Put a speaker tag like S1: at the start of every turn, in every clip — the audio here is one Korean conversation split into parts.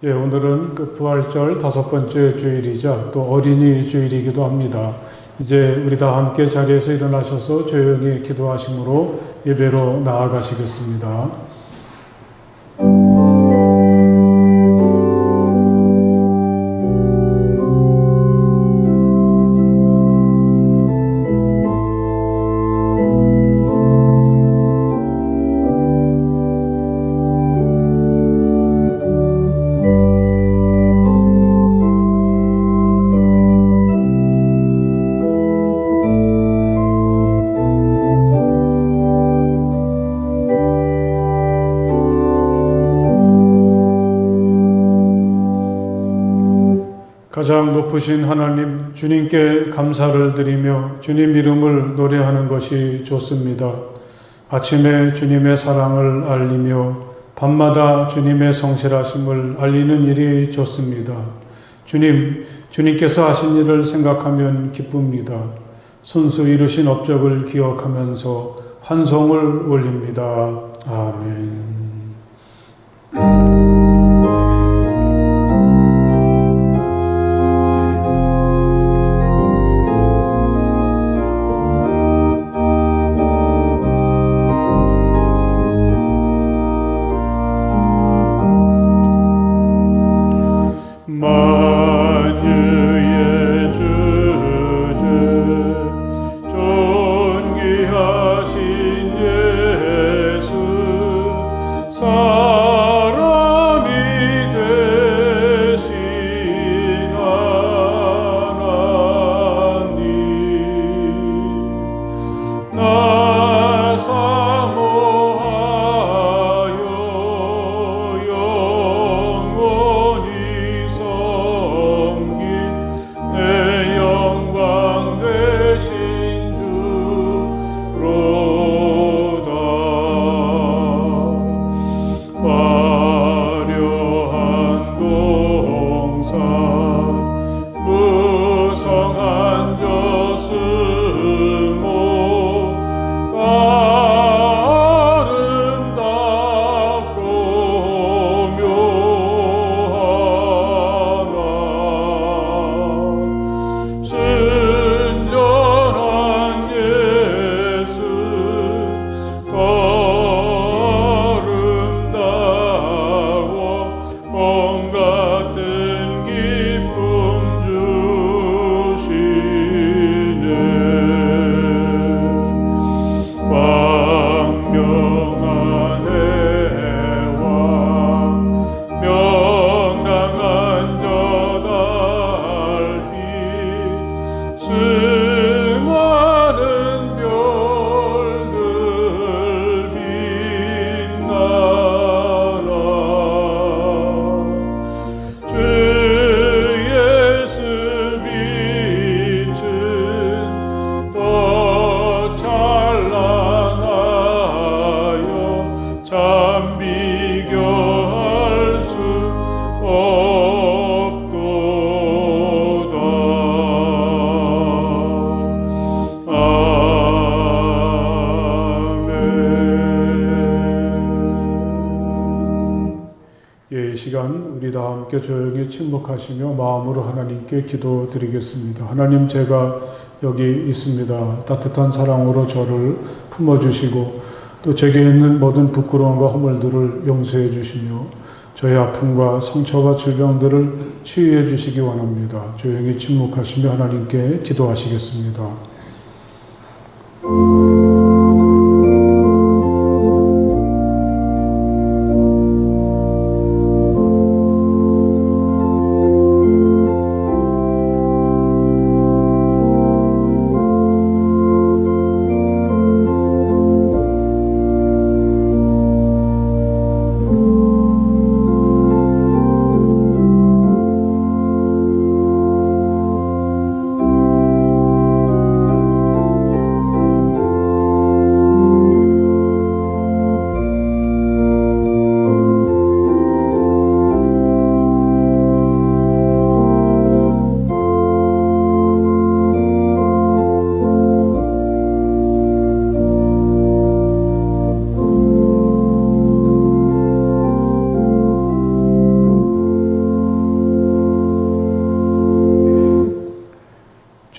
S1: 예, 오늘은 그 부활절 5번째 주일이자 또 어린이 주일이기도 합니다. 이제 우리 다 함께 자리에서 일어나셔서 조용히 기도하심으로 예배로 나아가시겠습니다. 가장 높으신 하나님, 주님께 감사를 드리며 주님 이름을 노래하는 것이 좋습니다. 아침에 주님의 사랑을 알리며 밤마다 주님의 성실하심을 알리는 일이 좋습니다. 주님께서 하신 일을 생각하면 기쁩니다. 손수 이루신 업적을 기억하면서 환송을 올립니다. 아멘. 우리 다 함께 조용히 침묵하시며 마음으로 하나님께 기도드리겠습니다. 하나님, 제가 여기 있습니다. 따뜻한 사랑으로 저를 품어주시고 또 제게 있는 모든 부끄러움과 허물들을 용서해 주시며 저의 아픔과 상처와 질병들을 치유해 주시기 원합니다. 조용히 침묵하시며 하나님께 기도하시겠습니다.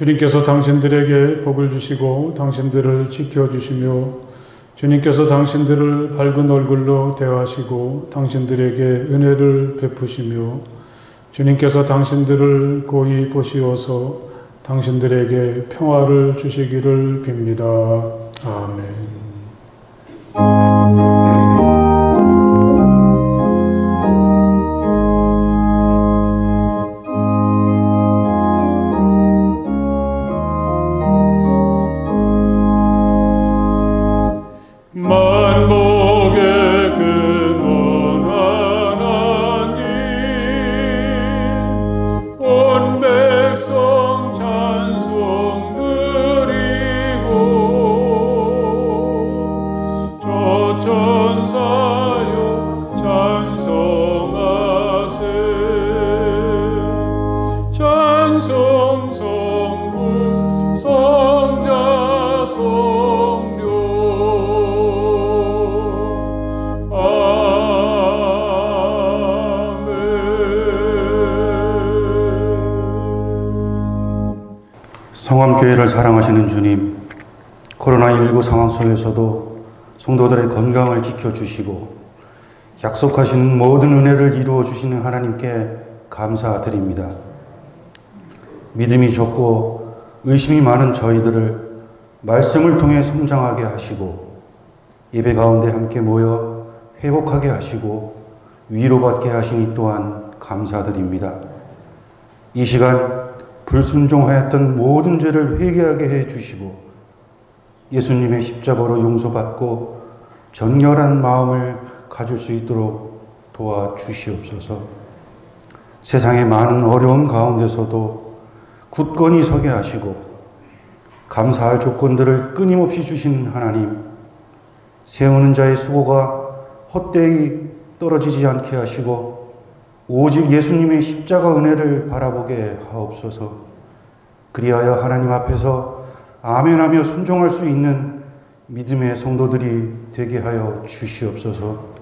S1: 주님께서 당신들에게 복을 주시고 당신들을 지켜주시며 주님께서 당신들을 밝은 얼굴로 대하시고 당신들에게 은혜를 베푸시며 주님께서 당신들을 고이 보시어서 당신들에게 평화를 주시기를 빕니다. 아멘.
S2: 성암교회를 사랑하시는 주님, 코로나19 상황 속에서도 성도들의 건강을 지켜주시고 약속하시는 모든 은혜를 이루어 주시는 하나님께 감사드립니다. 믿음이 적고 의심이 많은 저희들을 말씀을 통해 성장하게 하시고 예배 가운데 함께 모여 회복하게 하시고 위로받게 하시니 또한 감사드립니다. 이 시간 불순종하였던 모든 죄를 회개하게 해주시고 예수님의 십자가로 용서받고 정결한 마음을 가질 수 있도록 도와주시옵소서. 세상의 많은 어려움 가운데서도 굳건히 서게 하시고 감사할 조건들을 끊임없이 주신 하나님, 세우는 자의 수고가 헛되이 떨어지지 않게 하시고 오직 예수님의 십자가 은혜를 바라보게 하옵소서. 그리하여 하나님 앞에서 아멘하며 순종할 수 있는 믿음의 성도들이 되게 하여 주시옵소서.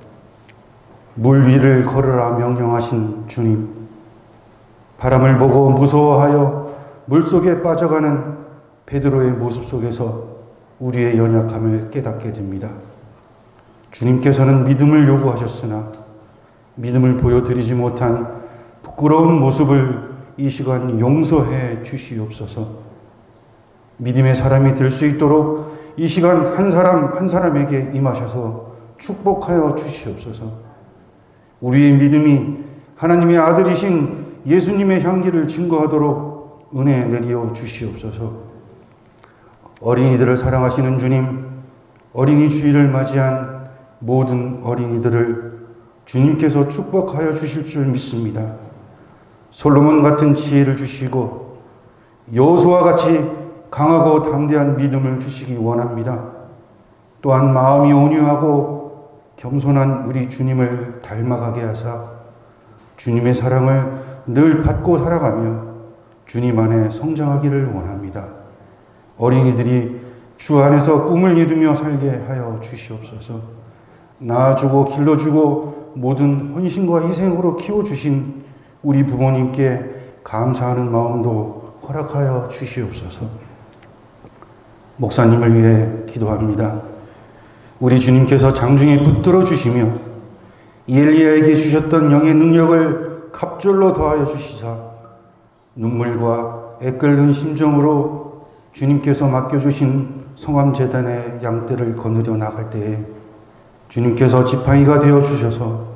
S2: 물 위를 걸으라 명령하신 주님, 바람을 보고 무서워하여 물속에 빠져가는 베드로의 모습 속에서 우리의 연약함을 깨닫게 됩니다. 주님께서는 믿음을 요구하셨으나 믿음을 보여드리지 못한 부끄러운 모습을 이 시간 용서해 주시옵소서. 믿음의 사람이 될 수 있도록 이 시간 한 사람 한 사람에게 임하셔서 축복하여 주시옵소서. 우리의 믿음이 하나님의 아들이신 예수님의 향기를 증거하도록 은혜 내리어 주시옵소서. 어린이들을 사랑하시는 주님, 어린이 주일을 맞이한 모든 어린이들을 주님께서 축복하여 주실 줄 믿습니다. 솔로몬 같은 지혜를 주시고 여호수아와 같이 강하고 담대한 믿음을 주시기 원합니다. 또한 마음이 온유하고 겸손한 우리 주님을 닮아가게 하사 주님의 사랑을 늘 받고 살아가며 주님 안에 성장하기를 원합니다. 어린이들이 주 안에서 꿈을 이루며 살게 하여 주시옵소서. 낳아주고 길러주고 모든 헌신과 희생으로 키워주신 우리 부모님께 감사하는 마음도 허락하여 주시옵소서. 목사님을 위해 기도합니다. 우리 주님께서 장중에 붙들어 주시며 엘리야에게 주셨던 영의 능력을 갑절로 더하여 주시사 눈물과 애끓는 심정으로 주님께서 맡겨주신 성암재단의 양떼를 거느려 나갈 때에 주님께서 지팡이가 되어 주셔서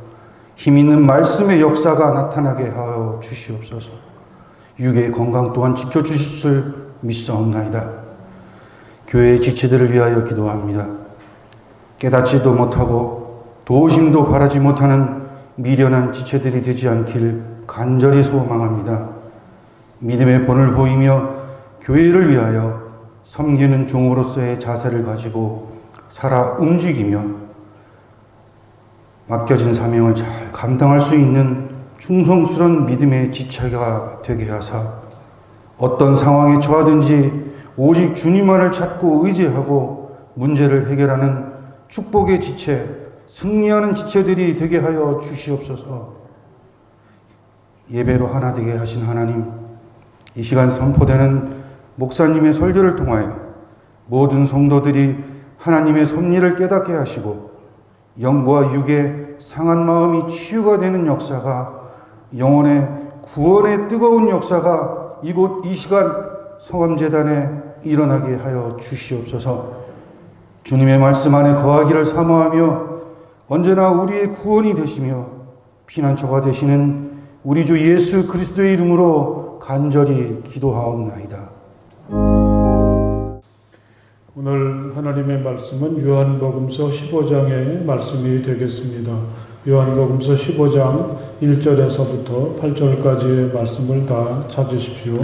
S2: 힘있는 말씀의 역사가 나타나게 하여 주시옵소서. 육의 건강 또한 지켜주실 줄 믿사옵나이다. 교회의 지체들을 위하여 기도합니다. 깨닫지도 못하고 도우심도 바라지 못하는 미련한 지체들이 되지 않길 간절히 소망합니다. 믿음의 본을 보이며 교회를 위하여 섬기는 종으로서의 자세를 가지고 살아 움직이며 맡겨진 사명을 잘 감당할 수 있는 충성스러운 믿음의 지체가 되게 하사 어떤 상황에 처하든지 오직 주님만을 찾고 의지하고 문제를 해결하는 축복의 지체, 승리하는 지체들이 되게 하여 주시옵소서. 예배로 하나 되게 하신 하나님, 이 시간 선포되는 목사님의 설교를 통하여 모든 성도들이 하나님의 섭리를 깨닫게 하시고 영과 육의 상한 마음이 치유가 되는 역사가, 영혼의 구원의 뜨거운 역사가 이곳 이 시간 성암재단에 일어나게 하여 주시옵소서. 주님의 말씀 안에 거하기를 사모하며 언제나 우리의 구원이 되시며 피난처가 되시는 우리 주 예수 그리스도의 이름으로 간절히 기도하옵나이다.
S1: 오늘 하나님의 말씀은 요한복음서 15장의 말씀이 되겠습니다. 요한복음서 15장 1절에서부터 8절까지의 말씀을 다 찾으십시오.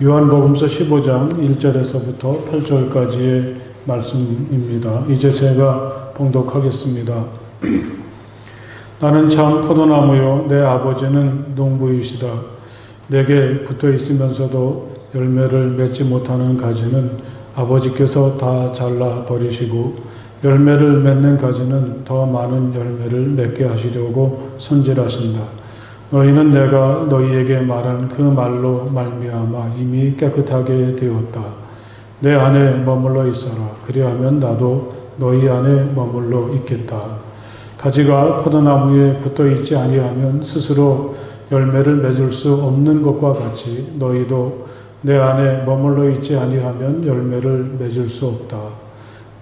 S1: 요한복음서 15장 1절에서부터 8절까지의 말씀입니다. 이제 제가 봉독하겠습니다. 나는 참 포도나무요 내 아버지는 농부이시다. 내게 붙어 있으면서도 열매를 맺지 못하는 가지는 아버지께서 다 잘라 버리시고 열매를 맺는 가지는 더 많은 열매를 맺게 하시려고 손질하신다. 너희는 내가 너희에게 말한 그 말로 말미암아 이미 깨끗하게 되었다. 내 안에 머물러 있어라. 그리하면 나도 너희 안에 머물러 있겠다. 가지가 포도나무에 붙어 있지 아니하면 스스로 열매를 맺을 수 없는 것과 같이 너희도 내 안에 머물러 있지 아니하면 열매를 맺을 수 없다.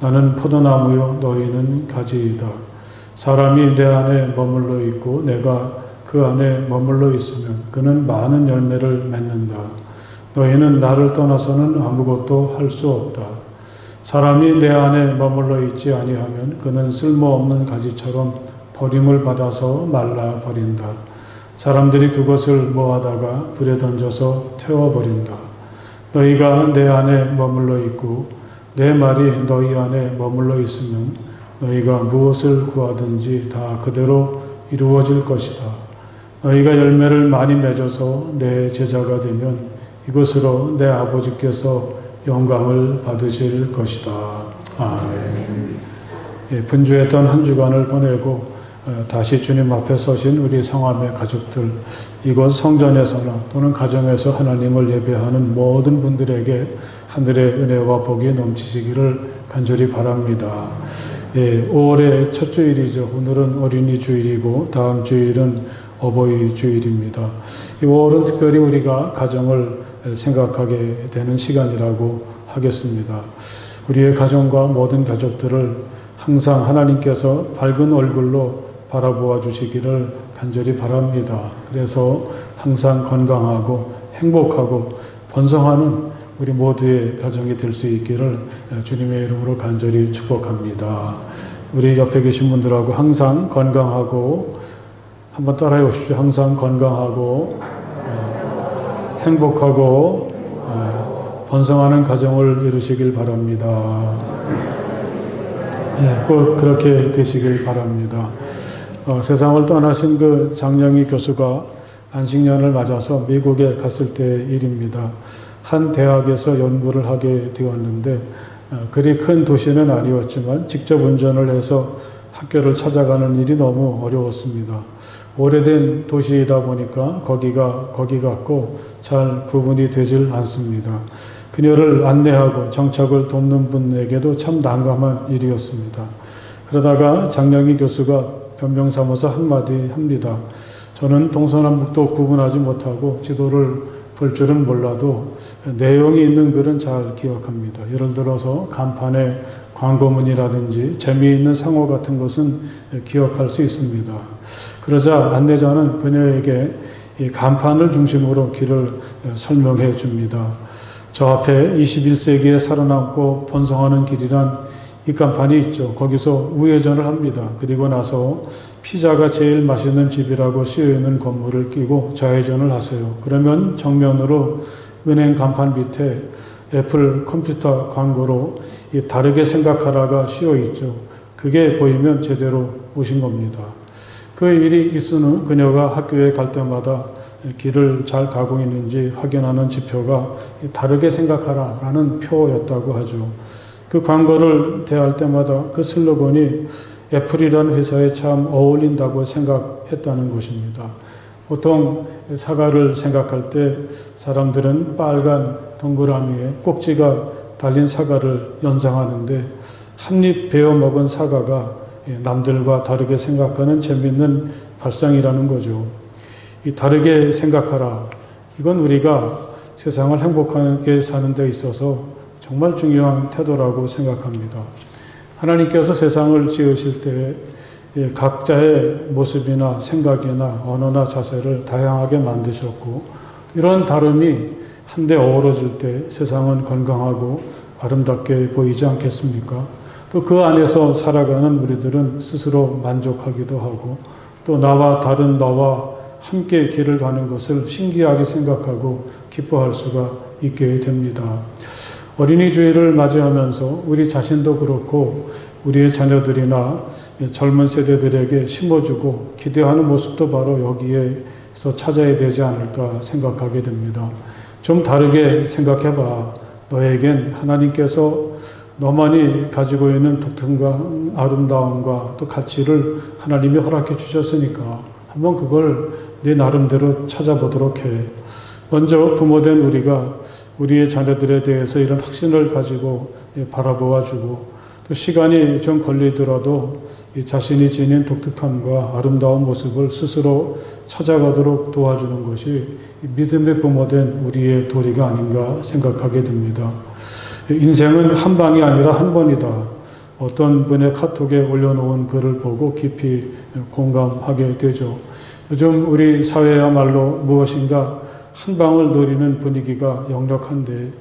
S1: 나는 포도나무요 너희는 가지이다. 사람이 내 안에 머물러 있고 내가 그 안에 머물러 있으면 그는 많은 열매를 맺는다. 너희는 나를 떠나서는 아무것도 할 수 없다. 사람이 내 안에 머물러 있지 아니하면 그는 쓸모없는 가지처럼 버림을 받아서 말라 버린다. 사람들이 그것을 모아다가 불에 던져서 태워버린다. 너희가 내 안에 머물러 있고 내 말이 너희 안에 머물러 있으면 너희가 무엇을 구하든지 다 그대로 이루어질 것이다. 너희가 열매를 많이 맺어서 내 제자가 되면 이것으로 내 아버지께서 영광을 받으실 것이다. 아멘. 예, 분주했던 한 주간을 보내고 다시 주님 앞에 서신 우리 성함의 가족들, 이곳 성전에서나 또는 가정에서 하나님을 예배하는 모든 분들에게 하늘의 은혜와 복이 넘치시기를 간절히 바랍니다. 예, 5월의 첫 주일이죠. 오늘은 어린이 주일이고 다음 주일은 어버이 주일입니다. 이 5월은 특별히 우리가 가정을 생각하게 되는 시간이라고 하겠습니다. 우리의 가정과 모든 가족들을 항상 하나님께서 밝은 얼굴로 바라보아 주시기를 간절히 바랍니다. 그래서 항상 건강하고 행복하고 번성하는 우리 모두의 가정이 될 수 있기를 주님의 이름으로 간절히 축복합니다. 우리 옆에 계신 분들하고 항상 건강하고, 한번 따라해 보십시오. 항상 건강하고 행복하고 번성하는 가정을 이루시길 바랍니다. 예, 꼭 그렇게 되시길 바랍니다. 세상을 떠나신 그 장영희 교수가 안식년을 맞아서 미국에 갔을 때의 일입니다. 한 대학에서 연구를 하게 되었는데 그리 큰 도시는 아니었지만 직접 운전을 해서 학교를 찾아가는 일이 너무 어려웠습니다. 오래된 도시이다 보니까 거기가 거기 같고 잘 구분이 되질 않습니다. 그녀를 안내하고 정착을 돕는 분에게도 참 난감한 일이었습니다. 그러다가 장영희 교수가 변명삼아서 한마디 합니다. 저는 동서남북도 구분하지 못하고 지도를 볼 줄은 몰라도 내용이 있는 글은 잘 기억합니다. 예를 들어서 간판에 광고문이라든지 재미있는 상호 같은 것은 기억할 수 있습니다. 그러자 안내자는 그녀에게 이 간판을 중심으로 길을 설명해 줍니다. 저 앞에 21세기에 살아남고 번성하는 길이란 이 간판이 있죠. 거기서 우회전을 합니다. 그리고 나서 피자가 제일 맛있는 집이라고 쓰여있는 건물을 끼고 좌회전을 하세요. 그러면 정면으로 은행 간판 밑에 애플 컴퓨터 광고로 다르게 생각하라가 씌어있죠. 그게 보이면 제대로 오신 겁니다. 그 일이 있은 후 그녀가 학교에 갈 때마다 길을 잘 가고 있는지 확인하는 지표가 다르게 생각하라라는 표였다고 하죠. 그 광고를 대할 때마다 그 슬로건이 애플이라는 회사에 참 어울린다고 생각했다는 것입니다. 보통 사과를 생각할 때 사람들은 빨간 동그라미에 꼭지가 달린 사과를 연상하는데 한 입 베어 먹은 사과가 남들과 다르게 생각하는 재미있는 발상이라는 거죠. 이 다르게 생각하라. 이건 우리가 세상을 행복하게 사는 데 있어서 정말 중요한 태도라고 생각합니다. 하나님께서 세상을 지으실 때 각자의 모습이나 생각이나 언어나 자세를 다양하게 만드셨고 이런 다름이 한데 어우러질 때 세상은 건강하고 아름답게 보이지 않겠습니까? 또 그 안에서 살아가는 우리들은 스스로 만족하기도 하고 또 나와 다른 나와 함께 길을 가는 것을 신기하게 생각하고 기뻐할 수가 있게 됩니다. 어린이 주일을 맞이하면서 우리 자신도 그렇고 우리의 자녀들이나 젊은 세대들에게 심어주고 기대하는 모습도 바로 여기에서 찾아야 되지 않을까 생각하게 됩니다. 좀 다르게 생각해봐. 너에겐 하나님께서 너만이 가지고 있는 독특한 아름다움과 또 가치를 하나님이 허락해 주셨으니까 한번 그걸 네 나름대로 찾아보도록 해. 먼저 부모된 우리가 우리의 자녀들에 대해서 이런 확신을 가지고 바라보아주고 또 시간이 좀 걸리더라도 자신이 지닌 독특함과 아름다운 모습을 스스로 찾아가도록 도와주는 것이 믿음의 부모된 우리의 도리가 아닌가 생각하게 됩니다. 인생은 한 방이 아니라 한 번이다. 어떤 분의 카톡에 올려놓은 글을 보고 깊이 공감하게 되죠. 요즘 우리 사회야말로 무엇인가 한 방을 노리는 분위기가 역력한데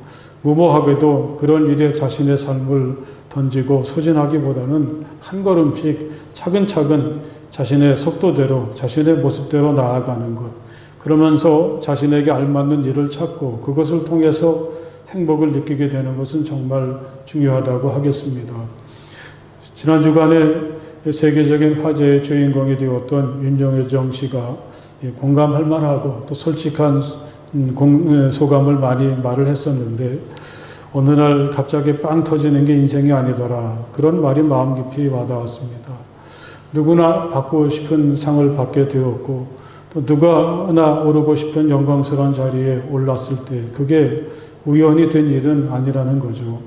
S1: 무모하게도 그런 일에 자신의 삶을 던지고 소진하기보다는 한 걸음씩 차근차근 자신의 속도대로 자신의 모습대로 나아가는 것, 그러면서 자신에게 알맞는 일을 찾고 그것을 통해서 행복을 느끼게 되는 것은 정말 중요하다고 하겠습니다. 지난 주간에 세계적인 화제의 주인공이 되었던 윤영혜정 씨가 공감할 만하고 또 솔직한 소감을 많이 말을 했었는데 어느 날 갑자기 빵 터지는 게 인생이 아니더라. 그런 말이 마음 깊이 와닿았습니다. 누구나 받고 싶은 상을 받게 되었고 또 누구나 오르고 싶은 영광스러운 자리에 올랐을 때 그게 우연히 된 일은 아니라는 거죠.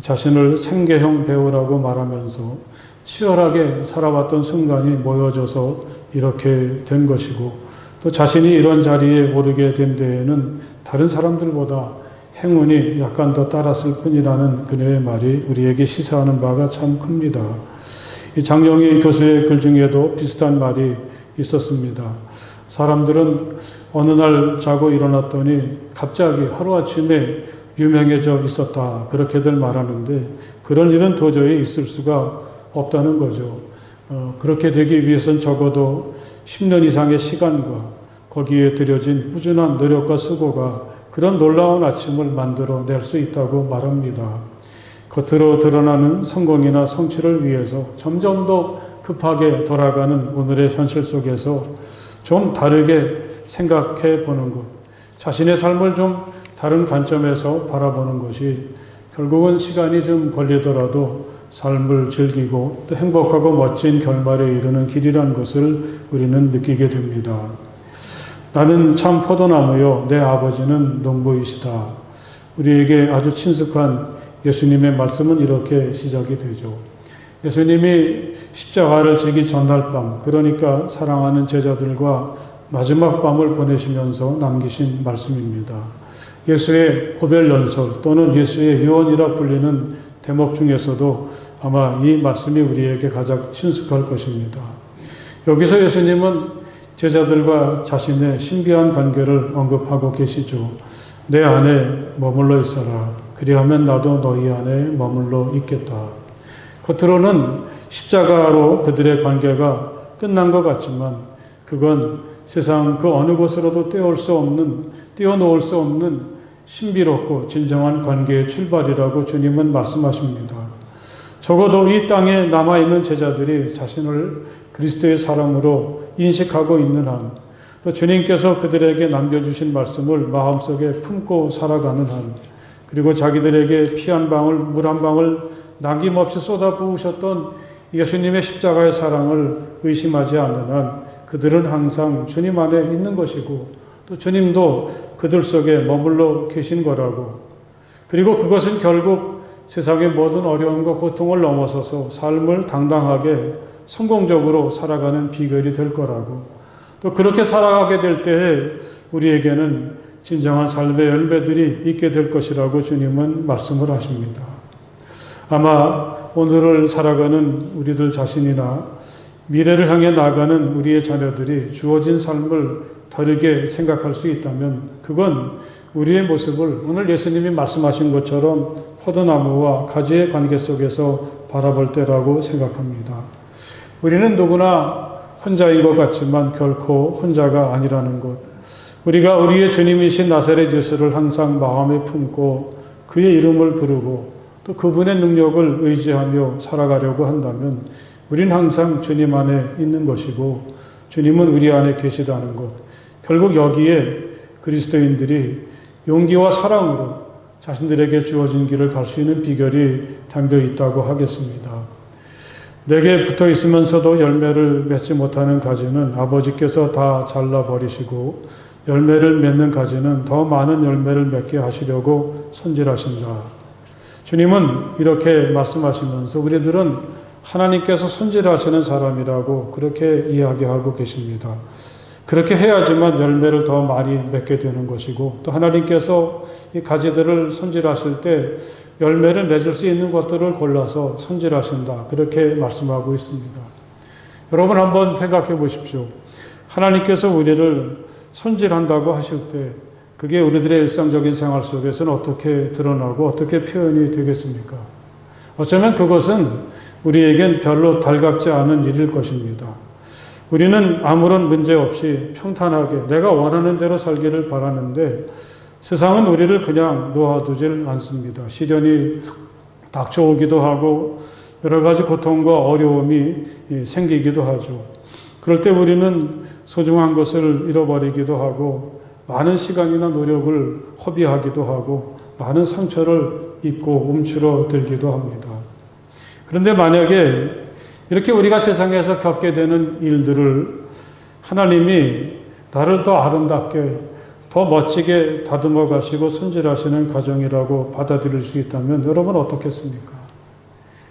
S1: 자신을 생계형 배우라고 말하면서 치열하게 살아왔던 순간이 모여져서 이렇게 된 것이고 또 자신이 이런 자리에 오르게 된 데에는 다른 사람들보다 행운이 약간 더 따랐을 뿐이라는 그녀의 말이 우리에게 시사하는 바가 참 큽니다. 장영희 교수의 글 중에도 비슷한 말이 있었습니다. 사람들은 어느 날 자고 일어났더니 갑자기 하루아침에 유명해져 있었다. 그렇게들 말하는데 그런 일은 도저히 있을 수가 없다는 거죠. 그렇게 되기 위해선 적어도 10년 이상의 시간과 거기에 들여진 꾸준한 노력과 수고가 그런 놀라운 아침을 만들어낼 수 있다고 말합니다. 겉으로 드러나는 성공이나 성취를 위해서 점점 더 급하게 돌아가는 오늘의 현실 속에서 좀 다르게 생각해 보는 것, 자신의 삶을 좀 다른 관점에서 바라보는 것이 결국은 시간이 좀 걸리더라도 삶을 즐기고 또 행복하고 멋진 결말에 이르는 길이라는 것을 우리는 느끼게 됩니다. 나는 참 포도나무요, 내 아버지는 농부이시다. 우리에게 아주 친숙한 예수님의 말씀은 이렇게 시작이 되죠. 예수님이 십자가를 지기 전날 밤, 그러니까 사랑하는 제자들과 마지막 밤을 보내시면서 남기신 말씀입니다. 예수의 고별연설 또는 예수의 유언이라 불리는 대목 중에서도 아마 이 말씀이 우리에게 가장 친숙할 것입니다. 여기서 예수님은 제자들과 자신의 신비한 관계를 언급하고 계시죠. 내 안에 머물러 있어라. 그리하면 나도 너희 안에 머물러 있겠다. 겉으로는 십자가로 그들의 관계가 끝난 것 같지만 그건 세상 그 어느 곳으로도 떼어놓을 수 없는 신비롭고 진정한 관계의 출발이라고 주님은 말씀하십니다. 적어도 이 땅에 남아있는 제자들이 자신을 그리스도의 사람으로 인식하고 있는 한, 또 주님께서 그들에게 남겨주신 말씀을 마음속에 품고 살아가는 한, 그리고 자기들에게 피 한 방울, 물 한 방울 남김없이 쏟아부으셨던 예수님의 십자가의 사랑을 의심하지 않는 한, 그들은 항상 주님 안에 있는 것이고 또 주님도 그들 속에 머물러 계신 거라고. 그리고 그것은 결국 세상의 모든 어려움과 고통을 넘어서서 삶을 당당하게 성공적으로 살아가는 비결이 될 거라고. 또 그렇게 살아가게 될 때에 우리에게는 진정한 삶의 열매들이 있게 될 것이라고 주님은 말씀을 하십니다. 아마 오늘을 살아가는 우리들 자신이나 미래를 향해 나아가는 우리의 자녀들이 주어진 삶을 다르게 생각할 수 있다면 그건 우리의 모습을 오늘 예수님이 말씀하신 것처럼 포도나무와 가지의 관계 속에서 바라볼 때라고 생각합니다. 우리는 누구나 혼자인 것 같지만 결코 혼자가 아니라는 것. 우리가 우리의 주님이신 나사렛 예수를 항상 마음에 품고 그의 이름을 부르고 또 그분의 능력을 의지하며 살아가려고 한다면 우리는 항상 주님 안에 있는 것이고 주님은 우리 안에 계시다는 것. 결국 여기에 그리스도인들이 용기와 사랑으로 자신들에게 주어진 길을 갈 수 있는 비결이 담겨 있다고 하겠습니다. 내게 붙어 있으면서도 열매를 맺지 못하는 가지는 아버지께서 다 잘라버리시고 열매를 맺는 가지는 더 많은 열매를 맺게 하시려고 손질하신다. 주님은 이렇게 말씀하시면서 우리들은 하나님께서 손질하시는 사람이라고 그렇게 이야기하고 계십니다. 그렇게 해야지만 열매를 더 많이 맺게 되는 것이고 또 하나님께서 이 가지들을 손질하실 때 열매를 맺을 수 있는 것들을 골라서 손질하신다. 그렇게 말씀하고 있습니다. 여러분 한번 생각해 보십시오. 하나님께서 우리를 손질한다고 하실 때 그게 우리들의 일상적인 생활 속에서는 어떻게 드러나고 어떻게 표현이 되겠습니까? 어쩌면 그것은 우리에겐 별로 달갑지 않은 일일 것입니다. 우리는 아무런 문제 없이 평탄하게 내가 원하는 대로 살기를 바라는데 세상은 우리를 그냥 놓아두질 않습니다. 시련이 닥쳐오기도 하고 여러 가지 고통과 어려움이 생기기도 하죠. 그럴 때 우리는 소중한 것을 잃어버리기도 하고 많은 시간이나 노력을 허비하기도 하고 많은 상처를 입고 움츠러들기도 합니다. 그런데 만약에 이렇게 우리가 세상에서 겪게 되는 일들을 하나님이 나를 더 아름답게 더 멋지게 다듬어 가시고 손질하시는 과정이라고 받아들일 수 있다면 여러분 어떻겠습니까?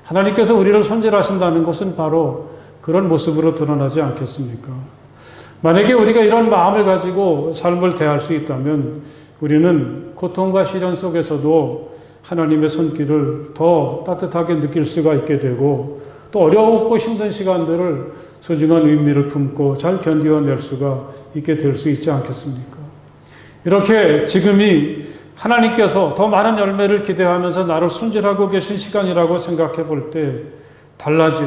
S1: 하나님께서 우리를 손질하신다는 것은 바로 그런 모습으로 드러나지 않겠습니까? 만약에 우리가 이런 마음을 가지고 삶을 대할 수 있다면 우리는 고통과 시련 속에서도 하나님의 손길을 더 따뜻하게 느낄 수가 있게 되고 또 어렵고 힘든 시간들을 소중한 의미를 품고 잘 견디어낼 수가 있게 될 수 있지 않겠습니까? 이렇게 지금이 하나님께서 더 많은 열매를 기대하면서 나를 손질하고 계신 시간이라고 생각해 볼 때 달라질,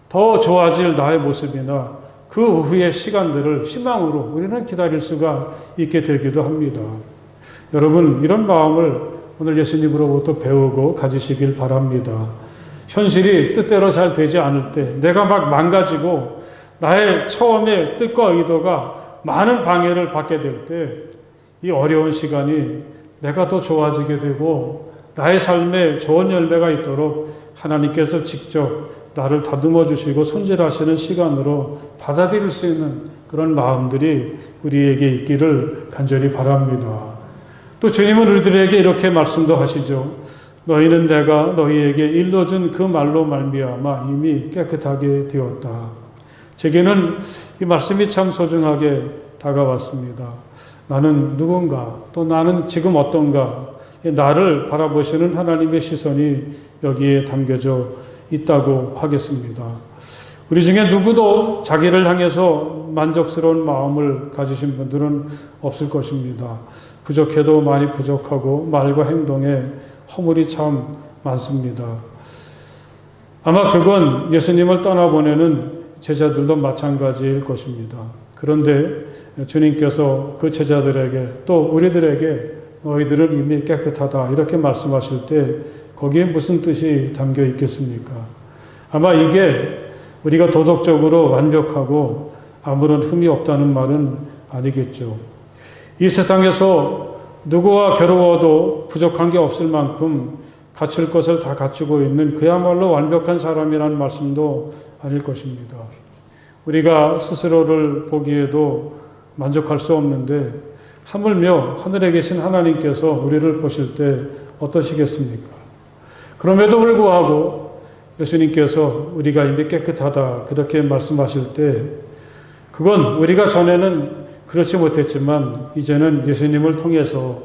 S1: 더 좋아질 나의 모습이나 그 후의 시간들을 희망으로 우리는 기다릴 수가 있게 되기도 합니다. 여러분, 이런 마음을 오늘 예수님으로부터 배우고 가지시길 바랍니다. 현실이 뜻대로 잘 되지 않을 때 내가 막 망가지고 나의 처음의 뜻과 의도가 많은 방해를 받게 될 때 이 어려운 시간이 내가 더 좋아지게 되고 나의 삶에 좋은 열매가 있도록 하나님께서 직접 나를 다듬어 주시고 손질하시는 시간으로 받아들일 수 있는 그런 마음들이 우리에게 있기를 간절히 바랍니다. 또 주님은 우리들에게 이렇게 말씀도 하시죠. 너희는 내가 너희에게 일러준 그 말로 말미암아 이미 깨끗하게 되었다. 제게는 이 말씀이 참 소중하게 다가왔습니다. 나는 누군가, 또 나는 지금 어떤가, 나를 바라보시는 하나님의 시선이 여기에 담겨져 있다고 하겠습니다. 우리 중에 누구도 자기를 향해서 만족스러운 마음을 가지신 분들은 없을 것입니다. 부족해도 많이 부족하고 말과 행동에 허물이 참 많습니다. 아마 그건 예수님을 떠나보내는 제자들도 마찬가지일 것입니다. 그런데 주님께서 그 제자들에게 또 우리들에게 너희들은 이미 깨끗하다 이렇게 말씀하실 때 거기에 무슨 뜻이 담겨 있겠습니까? 아마 이게 우리가 도덕적으로 완벽하고 아무런 흠이 없다는 말은 아니겠죠. 이 세상에서 누구와 괴로워도 부족한 게 없을 만큼 갖출 것을 다 갖추고 있는 그야말로 완벽한 사람이라는 말씀도 아닐 것입니다. 우리가 스스로를 보기에도 만족할 수 없는데 하물며 하늘에 계신 하나님께서 우리를 보실 때 어떠시겠습니까? 그럼에도 불구하고 예수님께서 우리가 이미 깨끗하다 그렇게 말씀하실 때 그건 우리가 전에는 그렇지 못했지만 이제는 예수님을 통해서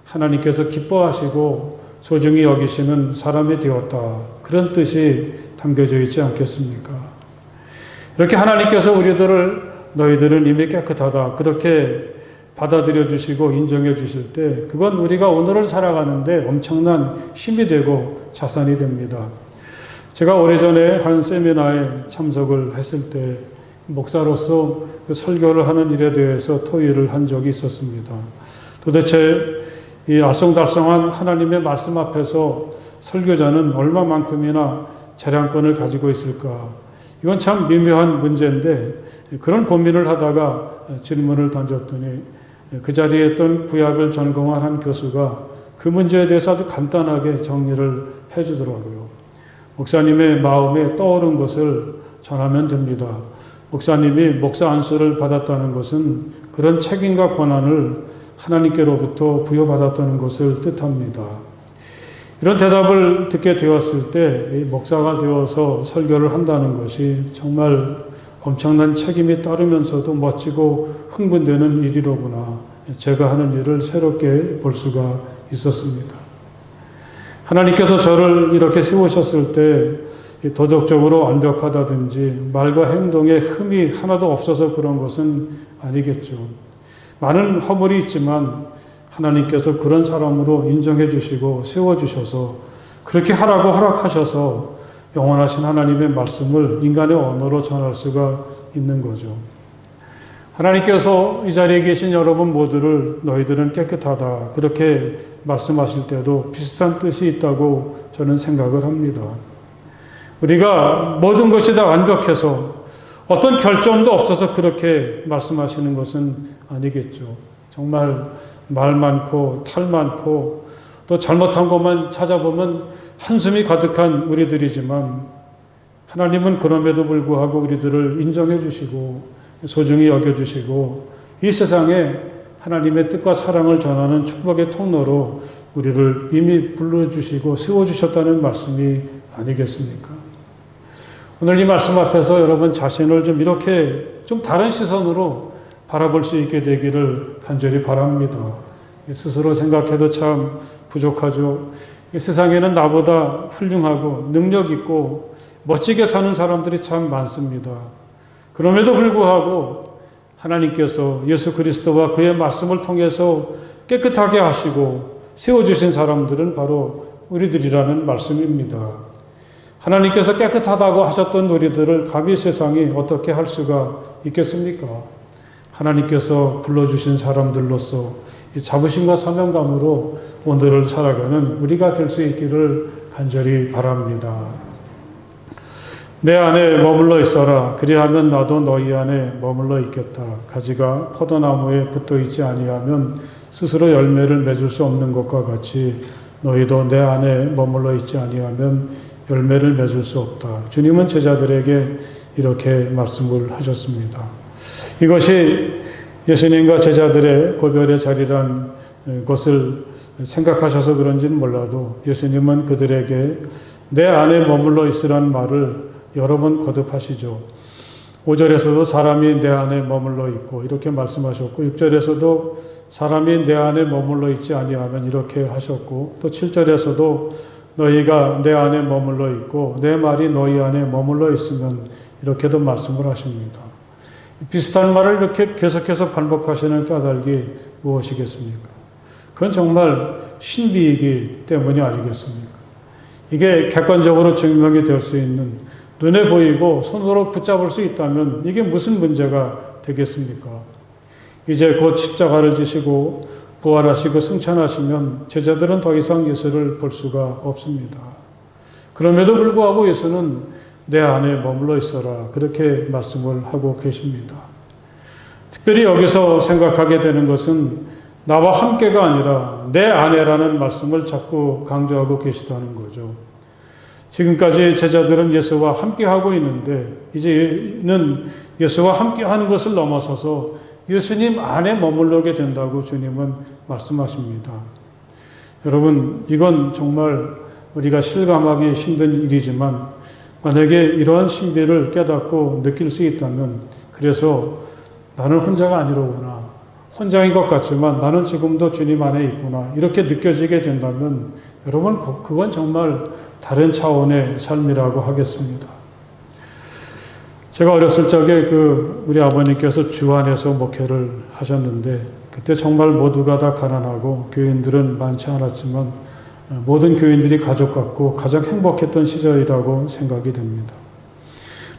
S1: 하나님께서 기뻐하시고 소중히 여기시는 사람이 되었다. 그런 뜻이 담겨져 있지 않겠습니까? 이렇게 하나님께서 우리들을 너희들은 이미 깨끗하다. 그렇게 받아들여 주시고 인정해 주실 때 그건 우리가 오늘을 살아가는데 엄청난 힘이 되고 자산이 됩니다. 제가 오래전에 한 세미나에 참석을 했을 때 목사로서 그 설교를 하는 일에 대해서 토의를 한 적이 있었습니다. 도대체 이 알쏭달쏭한 하나님의 말씀 앞에서 설교자는 얼마만큼이나 재량권을 가지고 있을까? 이건 참 미묘한 문제인데 그런 고민을 하다가 질문을 던졌더니 그 자리에 있던 구약을 전공한 한 교수가 그 문제에 대해서 아주 간단하게 정리를 해주더라고요. 목사님의 마음에 떠오른 것을 전하면 됩니다. 목사님이 목사 안수를 받았다는 것은 그런 책임과 권한을 하나님께로부터 부여받았다는 것을 뜻합니다. 이런 대답을 듣게 되었을 때 목사가 되어서 설교를 한다는 것이 정말 엄청난 책임이 따르면서도 멋지고 흥분되는 일이로구나. 제가 하는 일을 새롭게 볼 수가 있었습니다. 하나님께서 저를 이렇게 세우셨을 때 도덕적으로 완벽하다든지 말과 행동에 흠이 하나도 없어서 그런 것은 아니겠죠. 많은 허물이 있지만 하나님께서 그런 사람으로 인정해 주시고 세워주셔서 그렇게 하라고 허락하셔서 영원하신 하나님의 말씀을 인간의 언어로 전할 수가 있는 거죠. 하나님께서 이 자리에 계신 여러분 모두를 너희들은 깨끗하다 그렇게 말씀하실 때도 비슷한 뜻이 있다고 저는 생각을 합니다. 우리가 모든 것이 다 완벽해서 어떤 결점도 없어서 그렇게 말씀하시는 것은 아니겠죠. 정말 말 많고 탈 많고 또 잘못한 것만 찾아보면 한숨이 가득한 우리들이지만 하나님은 그럼에도 불구하고 우리들을 인정해 주시고 소중히 여겨주시고 이 세상에 하나님의 뜻과 사랑을 전하는 축복의 통로로 우리를 이미 불러주시고 세워주셨다는 말씀이 아니겠습니까? 오늘 이 말씀 앞에서 여러분 자신을 좀 이렇게 좀 다른 시선으로 바라볼 수 있게 되기를 간절히 바랍니다. 스스로 생각해도 참 부족하죠. 이 세상에는 나보다 훌륭하고 능력 있고 멋지게 사는 사람들이 참 많습니다. 그럼에도 불구하고 하나님께서 예수 그리스도와 그의 말씀을 통해서 깨끗하게 하시고 세워주신 사람들은 바로 우리들이라는 말씀입니다. 하나님께서 깨끗하다고 하셨던 우리들을 감히 세상이 어떻게 할 수가 있겠습니까? 하나님께서 불러주신 사람들로서 이 자부심과 사명감으로 오늘을 살아가는 우리가 될 수 있기를 간절히 바랍니다. 내 안에 머물러 있어라. 그리하면 나도 너희 안에 머물러 있겠다. 가지가 포도나무에 붙어 있지 아니하면 스스로 열매를 맺을 수 없는 것과 같이 너희도 내 안에 머물러 있지 아니하면 열매를 맺을 수 없다. 주님은 제자들에게 이렇게 말씀을 하셨습니다. 이것이 예수님과 제자들의 고별의 자리란 것을 생각하셔서 그런지는 몰라도 예수님은 그들에게 내 안에 머물러 있으란 말을 여러 번 거듭하시죠. 5절에서도 사람이 내 안에 머물러 있고 이렇게 말씀하셨고 6절에서도 사람이 내 안에 머물러 있지 아니하면 이렇게 하셨고 또 7절에서도 너희가 내 안에 머물러 있고 내 말이 너희 안에 머물러 있으면 이렇게도 말씀을 하십니다. 비슷한 말을 이렇게 계속해서 반복하시는 까닭이 무엇이겠습니까? 그건 정말 신비이기 때문이 아니겠습니까? 이게 객관적으로 증명이 될 수 있는 눈에 보이고 손으로 붙잡을 수 있다면 이게 무슨 문제가 되겠습니까? 이제 곧 십자가를 지시고 부활하시고 승천하시면 제자들은 더 이상 예수를 볼 수가 없습니다. 그럼에도 불구하고 예수는 내 안에 머물러 있어라 그렇게 말씀을 하고 계십니다. 특별히 여기서 생각하게 되는 것은 나와 함께가 아니라 내 안에라는 말씀을 자꾸 강조하고 계시다는 거죠. 지금까지 제자들은 예수와 함께하고 있는데 이제는 예수와 함께하는 것을 넘어서서 예수님 안에 머물러게 된다고 주님은 말씀하십니다. 여러분, 이건 정말 우리가 실감하기 힘든 일이지만 만약에 이러한 신비를 깨닫고 느낄 수 있다면, 그래서 나는 혼자가 아니로구나, 혼자인 것 같지만 나는 지금도 주님 안에 있구나, 이렇게 느껴지게 된다면 여러분, 그건 정말 다른 차원의 삶이라고 하겠습니다. 제가 어렸을 적에 우리 아버님께서 주안에서 목회를 하셨는데, 그때 정말 모두가 다 가난하고 교인들은 많지 않았지만 모든 교인들이 가족 같고 가장 행복했던 시절이라고 생각이 됩니다.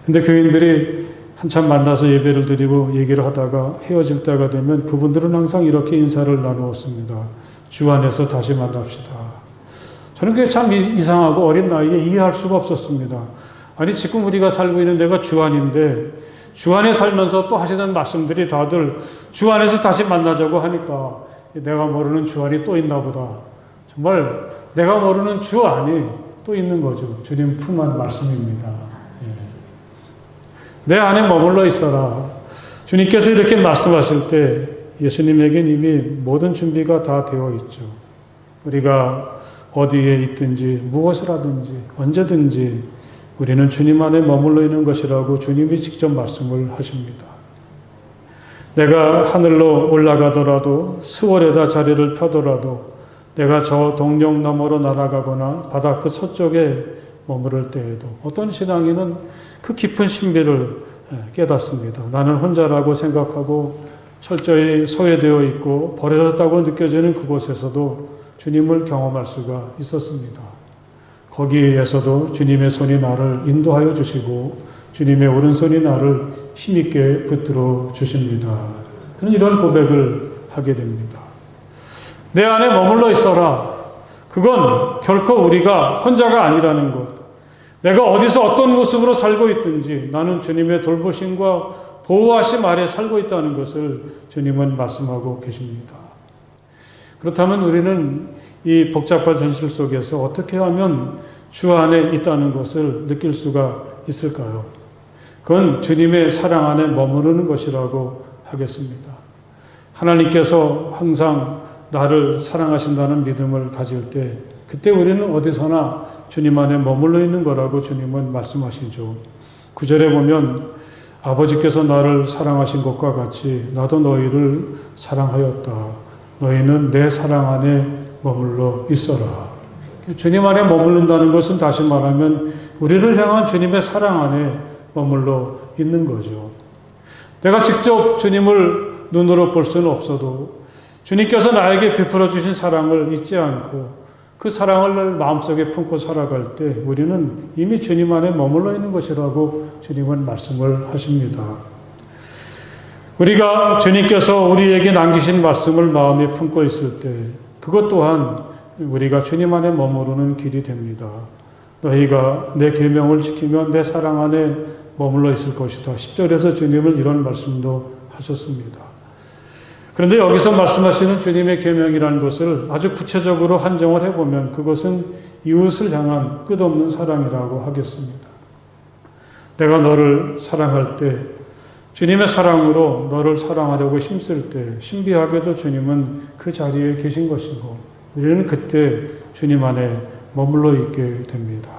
S1: 근데 교인들이 한참 만나서 예배를 드리고 얘기를 하다가 헤어질 때가 되면 그분들은 항상 이렇게 인사를 나누었습니다. 주 안에서 다시 만납시다. 저는 그게 참 이상하고 어린 나이에 이해할 수가 없었습니다. 아니, 지금 우리가 살고 있는 데가 주 안인데 주 안에 살면서 또 하시는 말씀들이 다들 주 안에서 다시 만나자고 하니까 내가 모르는 주 안이 또 있나 보다. 정말 내가 모르는 주 안이 또 있는 거죠. 주님 품 안 말씀입니다. 내 안에 머물러 있어라. 주님께서 이렇게 말씀하실 때 예수님에겐 이미 모든 준비가 다 되어 있죠. 우리가 어디에 있든지 무엇을 하든지 언제든지 우리는 주님 안에 머물러 있는 것이라고 주님이 직접 말씀을 하십니다. 내가 하늘로 올라가더라도 스월에다 자리를 펴더라도 내가 저 동력 너머로 날아가거나 바다 그 서쪽에 머무를 때에도 어떤 신앙인은 그 깊은 신비를 깨닫습니다. 나는 혼자라고 생각하고 철저히 소외되어 있고 버려졌다고 느껴지는 그곳에서도 주님을 경험할 수가 있었습니다. 거기에서도 주님의 손이 나를 인도하여 주시고 주님의 오른손이 나를 힘있게 붙들어 주십니다. 그런 이런 고백을 하게 됩니다. 내 안에 머물러 있어라. 그건 결코 우리가 혼자가 아니라는 것. 내가 어디서 어떤 모습으로 살고 있든지 나는 주님의 돌보심과 보호하심 아래 살고 있다는 것을 주님은 말씀하고 계십니다. 그렇다면 우리는 이 복잡한 현실 속에서 어떻게 하면 주 안에 있다는 것을 느낄 수가 있을까요? 그건 주님의 사랑 안에 머무르는 것이라고 하겠습니다. 하나님께서 항상 나를 사랑하신다는 믿음을 가질 때 그때 우리는 어디서나 주님 안에 머물러 있는 거라고 주님은 말씀하시죠. 9절에 보면 아버지께서 나를 사랑하신 것과 같이 나도 너희를 사랑하였다. 너희는 내 사랑 안에 머물러 있어라. 주님 안에 머무른다는 것은 다시 말하면 우리를 향한 주님의 사랑 안에 머물러 있는 거죠. 내가 직접 주님을 눈으로 볼 수는 없어도 주님께서 나에게 베풀어 주신 사랑을 잊지 않고 그 사랑을 마음속에 품고 살아갈 때 우리는 이미 주님 안에 머물러 있는 것이라고 주님은 말씀을 하십니다. 우리가 주님께서 우리에게 남기신 말씀을 마음에 품고 있을 때 그것 또한 우리가 주님 안에 머무르는 길이 됩니다. 너희가 내 계명을 지키면 내 사랑 안에 머물러 있을 것이다. 10절에서 주님은 이런 말씀도 하셨습니다. 그런데 여기서 말씀하시는 주님의 계명이라는 것을 아주 구체적으로 한정을 해보면 그것은 이웃을 향한 끝없는 사랑이라고 하겠습니다. 내가 너를 사랑할 때 주님의 사랑으로 너를 사랑하려고 힘쓸 때 신비하게도 주님은 그 자리에 계신 것이고 우리는 그때 주님 안에 머물러 있게 됩니다.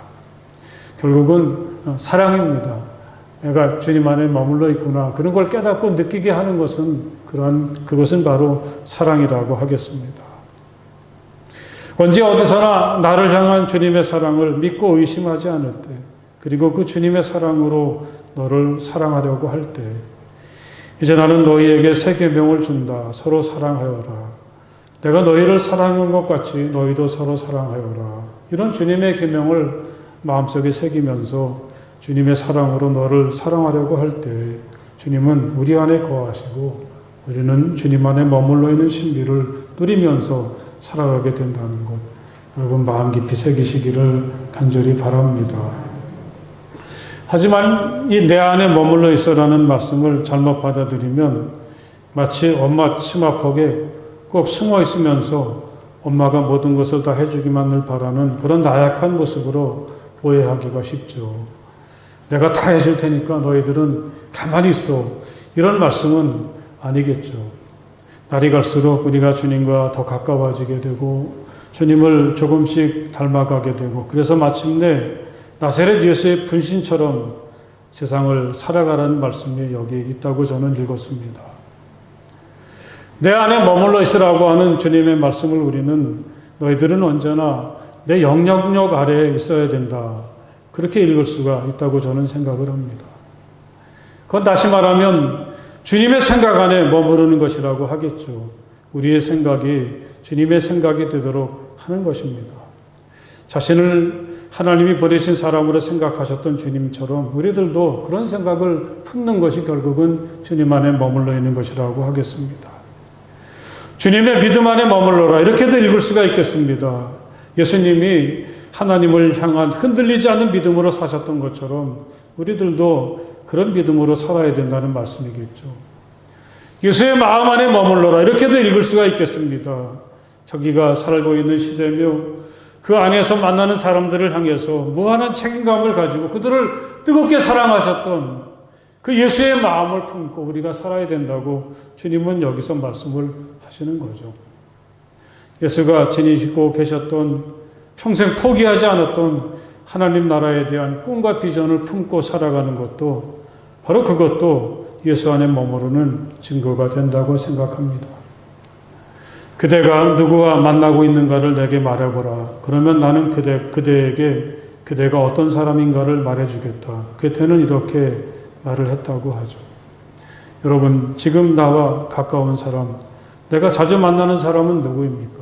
S1: 결국은 사랑입니다. 내가 주님 안에 머물러 있구나. 그런 걸 깨닫고 느끼게 하는 것은 그것은 바로 사랑이라고 하겠습니다. 언제 어디서나 나를 향한 주님의 사랑을 믿고 의심하지 않을 때, 그리고 그 주님의 사랑으로 너를 사랑하려고 할 때, 이제 나는 너희에게 새 계명을 준다. 서로 사랑하여라. 내가 너희를 사랑한 것 같이 너희도 서로 사랑하여라. 이런 주님의 계명을 마음속에 새기면서 주님의 사랑으로 너를 사랑하려고 할 때 주님은 우리 안에 거하시고 우리는 주님 안에 머물러 있는 신비를 누리면서 살아가게 된다는 것, 여러분 마음 깊이 새기시기를 간절히 바랍니다. 하지만 이 내 안에 머물러 있어라는 말씀을 잘못 받아들이면 마치 엄마 치마폭에 꼭 숨어 있으면서 엄마가 모든 것을 다 해주기만을 바라는 그런 나약한 모습으로 오해하기가 쉽죠. 내가 다 해줄 테니까 너희들은 가만히 있어. 이런 말씀은 아니겠죠. 날이 갈수록 우리가 주님과 더 가까워지게 되고 주님을 조금씩 닮아가게 되고 그래서 마침내 나사렛 예수의 분신처럼 세상을 살아가라는 말씀이 여기 있다고 저는 읽었습니다. 내 안에 머물러 있으라고 하는 주님의 말씀을 우리는 너희들은 언제나 내 영향력 아래에 있어야 된다. 그렇게 읽을 수가 있다고 저는 생각을 합니다. 그건 다시 말하면 주님의 생각 안에 머무르는 것이라고 하겠죠. 우리의 생각이 주님의 생각이 되도록 하는 것입니다. 자신을 하나님이 버리신 사람으로 생각하셨던 주님처럼 우리들도 그런 생각을 품는 것이 결국은 주님 안에 머물러 있는 것이라고 하겠습니다. 주님의 믿음 안에 머물러라 이렇게도 읽을 수가 있겠습니다. 예수님이 하나님을 향한 흔들리지 않는 믿음으로 사셨던 것처럼 우리들도 그런 믿음으로 살아야 된다는 말씀이겠죠. 예수의 마음 안에 머물러라 이렇게도 읽을 수가 있겠습니다. 자기가 살고 있는 시대며 그 안에서 만나는 사람들을 향해서 무한한 책임감을 가지고 그들을 뜨겁게 사랑하셨던 그 예수의 마음을 품고 우리가 살아야 된다고 주님은 여기서 말씀을 하시는 거죠. 예수가 지니시고 계셨던 평생 포기하지 않았던 하나님 나라에 대한 꿈과 비전을 품고 살아가는 것도 바로 그것도 예수 안에 머무르는 증거가 된다고 생각합니다. 그대가 누구와 만나고 있는가를 내게 말해보라. 그러면 나는 그대에게 그대가 어떤 사람인가를 말해주겠다. 괴테는 이렇게 말을 했다고 하죠. 여러분, 지금 나와 가까운 사람, 내가 자주 만나는 사람은 누구입니까?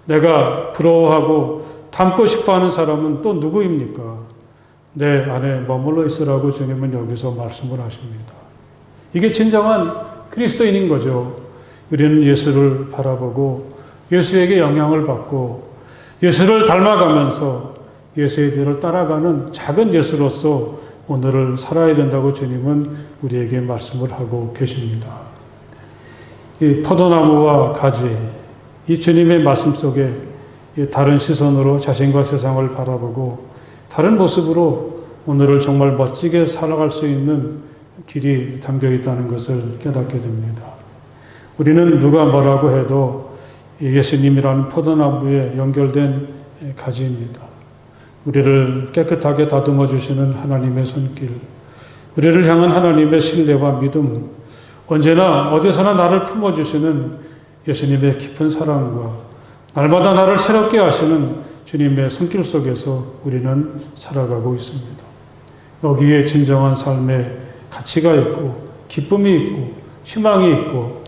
S1: 내가 부러워하고 닮고 싶어하는 사람은 또 누구입니까? 내 안에 머물러 있으라고 주님은 여기서 말씀을 하십니다. 이게 진정한 그리스도인인 거죠. 우리는 예수를 바라보고 예수에게 영향을 받고 예수를 닮아가면서 예수의 뒤를 따라가는 작은 예수로서 오늘을 살아야 된다고 주님은 우리에게 말씀을 하고 계십니다. 이 포도나무와 가지, 이 주님의 말씀 속에 다른 시선으로 자신과 세상을 바라보고 다른 모습으로 오늘을 정말 멋지게 살아갈 수 있는 길이 담겨 있다는 것을 깨닫게 됩니다. 우리는 누가 뭐라고 해도 예수님이라는 포도나무에 연결된 가지입니다. 우리를 깨끗하게 다듬어 주시는 하나님의 손길, 우리를 향한 하나님의 신뢰와 믿음, 언제나 어디서나 나를 품어주시는 예수님의 깊은 사랑과 날마다 나를 새롭게 하시는 주님의 손길 속에서 우리는 살아가고 있습니다. 여기에 진정한 삶의 가치가 있고 기쁨이 있고 희망이 있고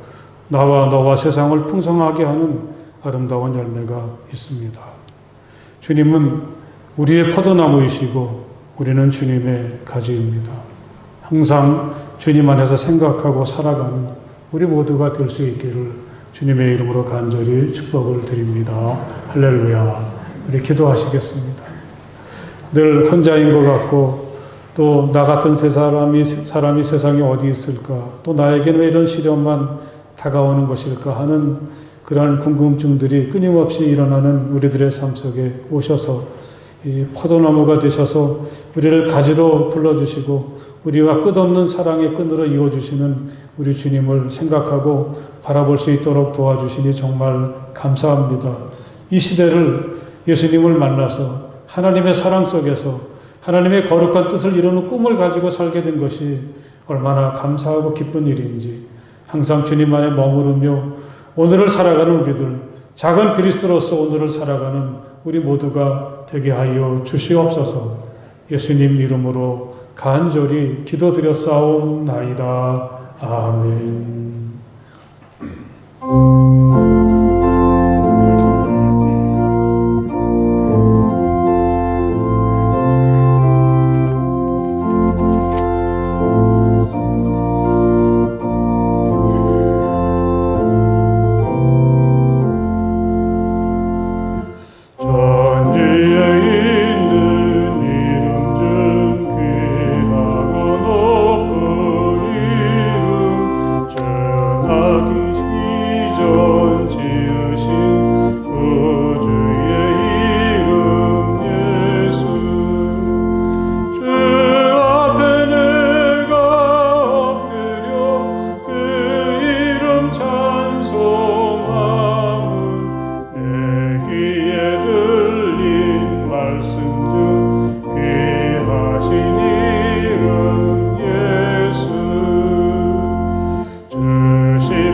S1: 나와 너와 세상을 풍성하게 하는 아름다운 열매가 있습니다. 주님은 우리의 포도나무이시고 우리는 주님의 가지입니다. 항상 주님 안에서 생각하고 살아가는 우리 모두가 될 수 있기를 주님의 이름으로 간절히 축복을 드립니다. 할렐루야. 우리 기도하시겠습니다. 늘 혼자인 것 같고 또 나 같은 사람이 세상에 어디 있을까? 또 나에게는 왜 이런 시련만 다가오는 것일까 하는 그러한 궁금증들이 끊임없이 일어나는 우리들의 삶 속에 오셔서 이 포도나무가 되셔서 우리를 가지로 불러주시고 우리와 끝없는 사랑의 끈으로 이어주시는 우리 주님을 생각하고 바라볼 수 있도록 도와주시니 정말 감사합니다. 이 시대를 예수님을 만나서 하나님의 사랑 속에서 하나님의 거룩한 뜻을 이루는 꿈을 가지고 살게 된 것이 얼마나 감사하고 기쁜 일인지 항상 주님 안에 머무르며 오늘을 살아가는 우리들, 작은 그리스도로서 오늘을 살아가는 우리 모두가 되게 하여 주시옵소서. 예수님 이름으로 간절히 기도드렸사옵나이다. 아멘.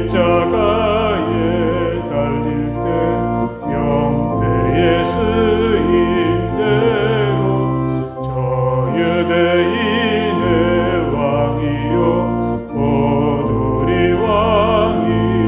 S1: 십자가에 달릴 때 명패에 쓰인 대로 저 유대인의 왕이요 곧 우리 왕이시라.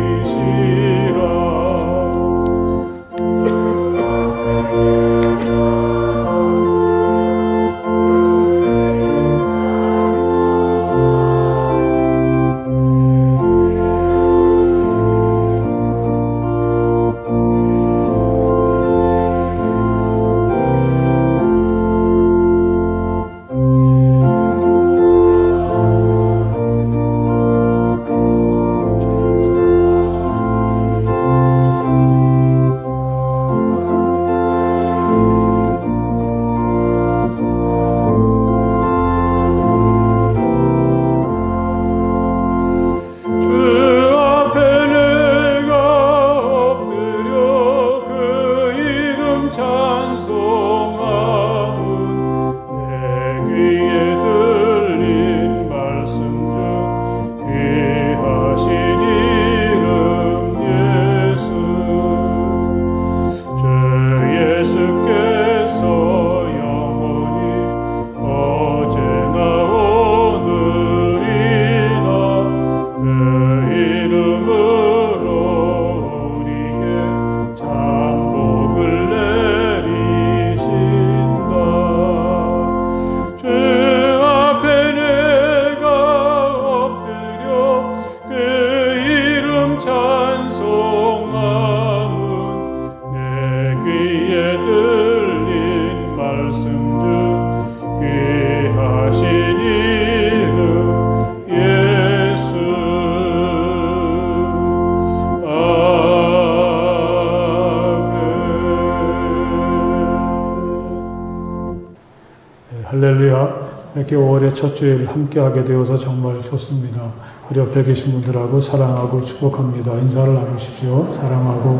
S1: 할렐루야. 이렇게 5월의 첫 주일 함께하게 되어서 정말 좋습니다. 우리 옆에 계신 분들하고 사랑하고 축복합니다. 인사를 나누십시오. 사랑하고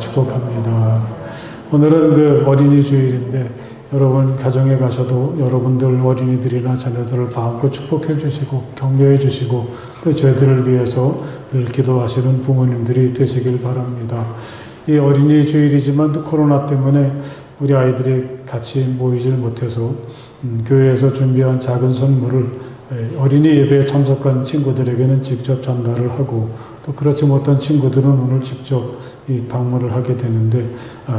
S1: 축복합니다. 오늘은 그 어린이 주일인데 여러분 가정에 가셔도 여러분들 어린이들이나 자녀들을 마음껏 축복해 주시고 격려해 주시고 또 저희들을 위해서 늘 기도하시는 부모님들이 되시길 바랍니다. 이 어린이 주일이지만 또 코로나 때문에 우리 아이들이 같이 모이질 못해서 교회에서 준비한 작은 선물을 어린이 예배에 참석한 친구들에게는 직접 전달을 하고 또 그렇지 못한 친구들은 오늘 직접 이 방문을 하게 되는데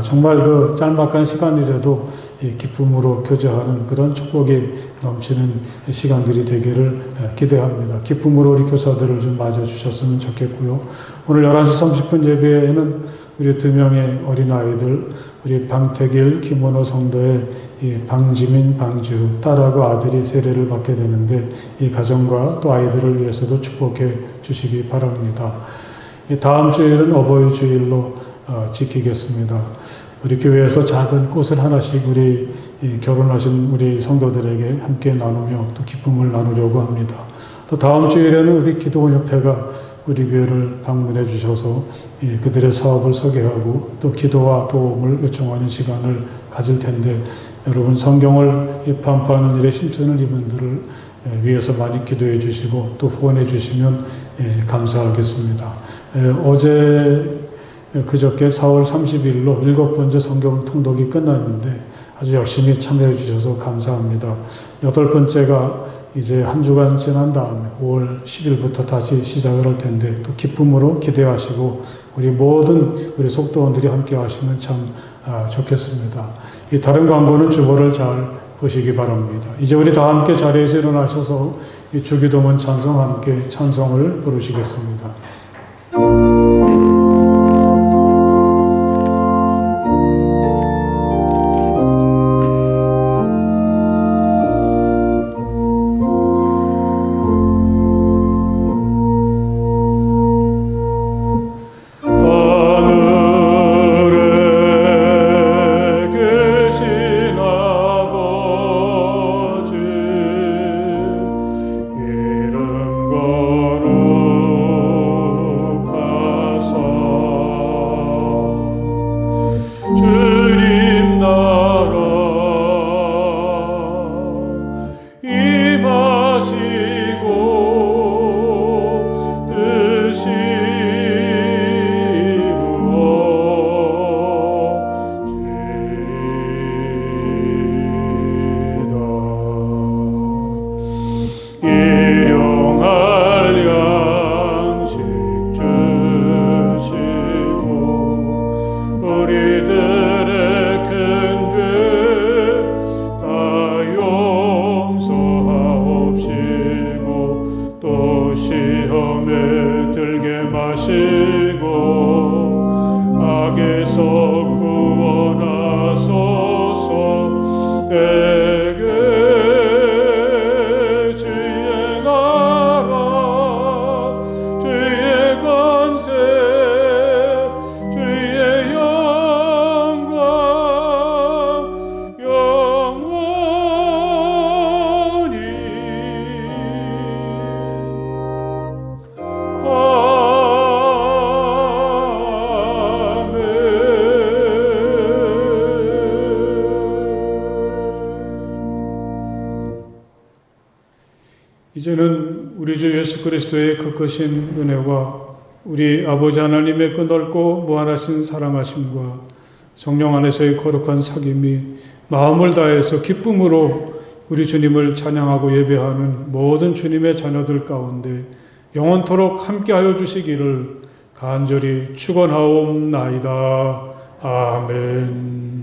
S1: 정말 그 짤막한 시간이라도 이 기쁨으로 교제하는 그런 축복이 넘치는 시간들이 되기를 기대합니다. 기쁨으로 우리 교사들을 좀 맞아주셨으면 좋겠고요. 오늘 11시 30분 예배에는 우리 2명의 어린아이들, 우리 방태길 김원호 성도의 이 방지민, 방주, 딸하고 아들이 세례를 받게 되는데 이 가정과 또 아이들을 위해서도 축복해 주시기 바랍니다. 다음 주일은 어버이 주일로 지키겠습니다. 우리 교회에서 작은 꽃을 하나씩 우리 결혼하신 우리 성도들에게 함께 나누며 또 기쁨을 나누려고 합니다. 또 다음 주일에는 우리 기도원협회가 우리 교회를 방문해 주셔서 그들의 사업을 소개하고 또 기도와 도움을 요청하는 시간을 가질 텐데 여러분 성경을 판파하는 일에 힘쓰는 이분들을 위해서 많이 기도해 주시고 또 후원해 주시면 감사하겠습니다. 어제 그저께 4월 30일로 7번째 성경 통독이 끝났는데 아주 열심히 참여해 주셔서 감사합니다. 8번째가 이제 한 주간 지난 다음에 5월 10일부터 다시 시작을 할 텐데 또 기쁨으로 기대하시고 우리 모든 우리 속도원들이 함께 하시면 참 좋겠습니다. 이 다른 광고는 주보를 잘 보시기 바랍니다. 이제 우리 다 함께 자리에서 일어나셔서 이 주기도문 찬송 함께 찬송을 부르시겠습니다.
S3: 이름 거룩
S1: 하시고 악에서 구원하소서. 대개 주의 나라 주의 권세 주의 영광 영원히 이제는 우리 주 예수 그리스도의 그 크신 은혜와 우리 아버지 하나님의 그 넓고 무한하신 사랑하심과 성령 안에서의 거룩한 사귐이 마음을 다해서 기쁨으로 우리 주님을 찬양하고 예배하는 모든 주님의 자녀들 가운데 영원토록 함께하여 주시기를 간절히 축원하옵나이다. 아멘.